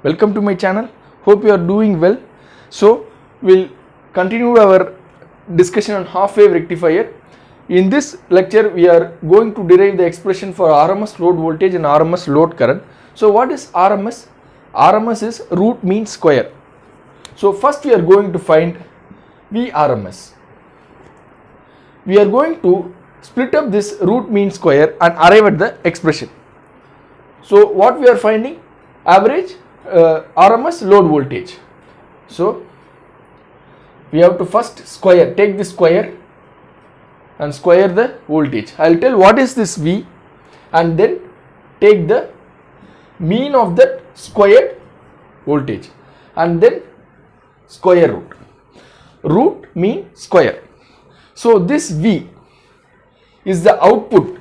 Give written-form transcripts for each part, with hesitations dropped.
Welcome to my channel. Hope you are doing well. So we'll continue our discussion on half wave rectifier. In this lecture we are going to derive the expression for RMS load voltage and RMS load current. So what is RMS? RMS is root mean square. So first we are going to find Vrms. We are going to split up this root mean square and arrive at the expression. So what we are finding? Average RMS load voltage. So we have to first take this square and square the voltage. I will tell what is this V and then take the mean of that squared voltage and then square root. Root mean square. So this V is the output,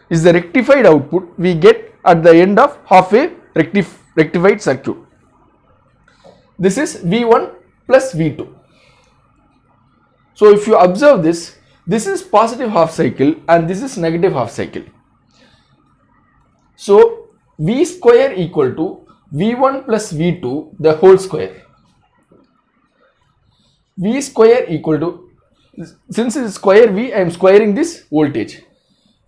is the rectified output we get at the end of half wave rectified circuit. This is V1 plus V2. So if you observe this, this is positive half cycle and this is negative half cycle. So V square equal to V1 plus V2 the whole square. V square equal to, since it is square V, I am squaring this voltage.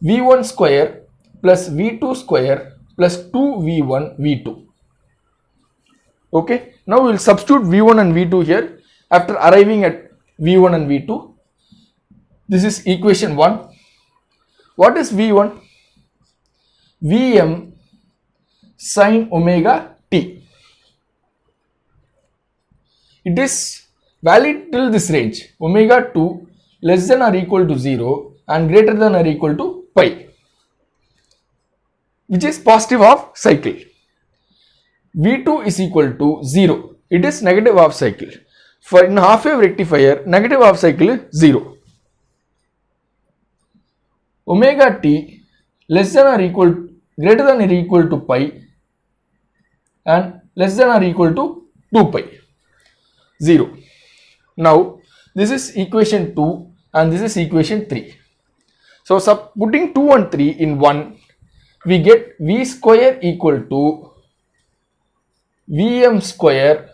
V1 square plus V2 square plus 2V1 V2. Okay, now we will substitute V1 and V2 here after arriving at V1 and V2. This is equation 1. What is V1? Vm sin omega t. It is valid till this range, omega 2 less than or equal to 0 and greater than or equal to pi, which is positive half cycle. V2 is equal to 0. It is negative half cycle. For in half wave rectifier, negative half cycle is 0. Omega t less than or equal, greater than or equal to pi and less than or equal to 2 pi, 0. Now this is equation 2 and this is equation 3. So putting 2 and 3 in 1, we get V square equal to Vm square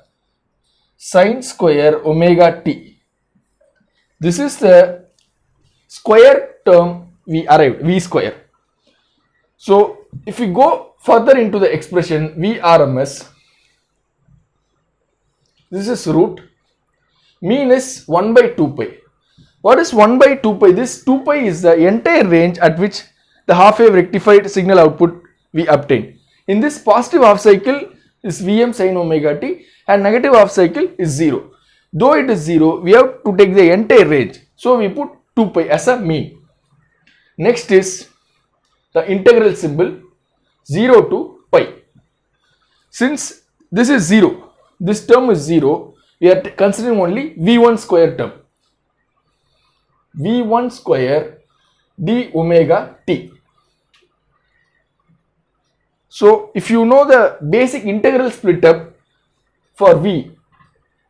sin square omega t. This is the square term we arrived, V square. So if we go further into the expression Vrms, this is root, mean is 1 by 2 pi. What is 1 by 2 pi? This 2 pi is the entire range at which the half wave rectified signal output we obtain. In this positive half cycle is Vm sin omega t and negative half cycle is 0. Though it is 0, we have to take the entire range. So we put 2 pi as a mean. Next is the integral symbol 0 to pi. Since this is 0, this term is 0, we are considering only V1 square term. V1 square d omega t. So if you know the basic integral split up for V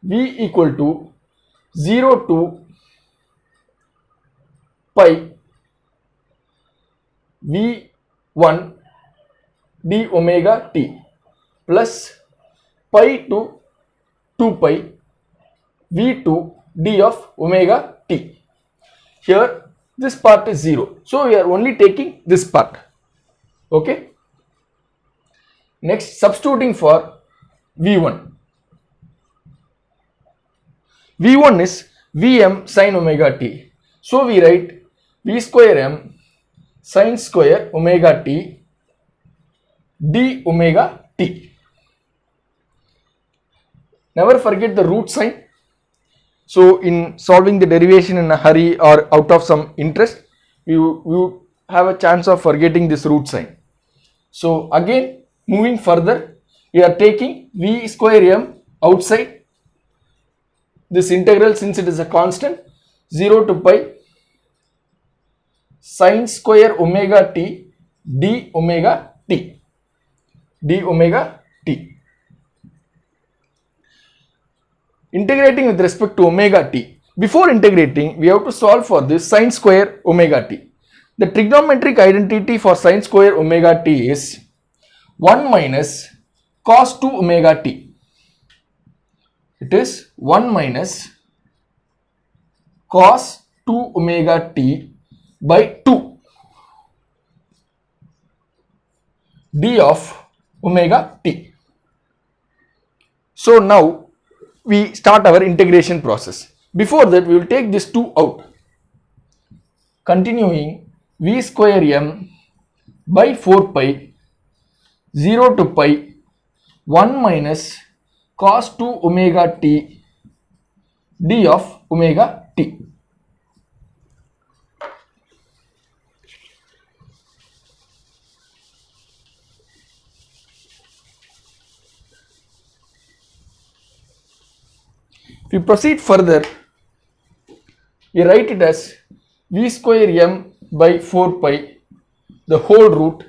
equal to 0 to pi V1 d omega t plus pi to 2 pi V2 d of omega t. Here this part is 0. So we are only taking this part. Okay. Next, substituting for V1. V1 is Vm sin omega t. So we write V square m sin square omega t d omega t. Never forget the root sign. So in solving the derivation in a hurry or out of some interest, you have a chance of forgetting this root sign. So again, moving further, we are taking V square m outside this integral since it is a constant, 0 to pi sin square omega t d omega t. D omega t. Integrating with respect to omega t. Before integrating, we have to solve for this sin square omega t. The trigonometric identity for sin square omega t is 1 minus cos 2 omega t. It is 1 minus cos 2 omega t by 2 d of omega t. So now we start our integration process. Before that, we will take this 2 out. Continuing, v square m by 4 pi 0 to pi 1 minus cos 2 omega t d of omega t. If we proceed further, we write it as v square m by 4 pi the whole root.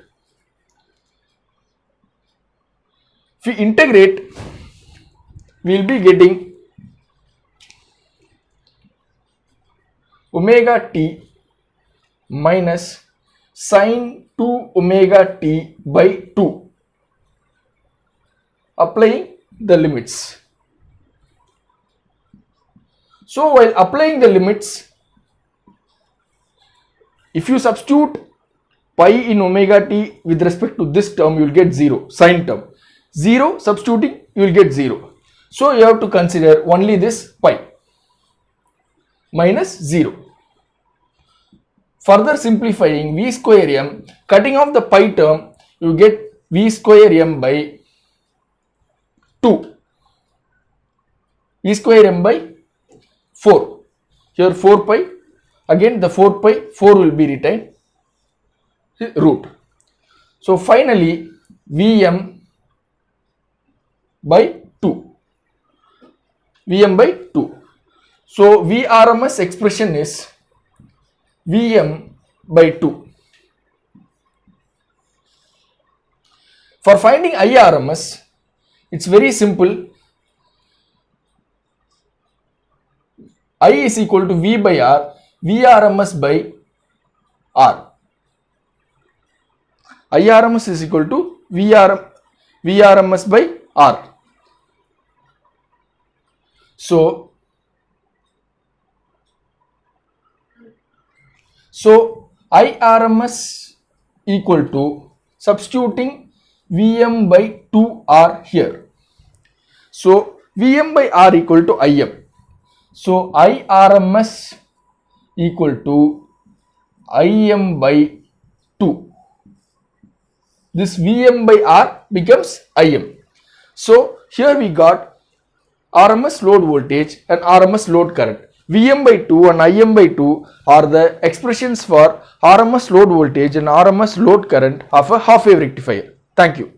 If we integrate, we will be getting omega t minus sin 2 omega t by 2, applying the limits. So while applying the limits, if you substitute pi in omega t with respect to this term, you will get 0, sine term. 0 substituting, you will get 0. So you have to consider only this pi minus 0. Further simplifying, v square m, cutting off the pi term, you get v square m by 2, v square m by 4. Here 4 pi, again the 4 pi, 4 will be retained, root. So finally Vm by 2. Vm by 2. So Vrms expression is Vm by 2. For finding Irms, it's very simple. I is equal to V by R, Vrms by R. Irms is equal to Vrms by R. So Irms equal to, substituting Vm by 2R here. So Vm by R equal to Im. So Irms equal to Im by 2. This Vm by R becomes Im. So here we got RMS load voltage and RMS load current. Vm by 2 and Im by 2 are the expressions for RMS load voltage and RMS load current of a half wave rectifier. Thank you.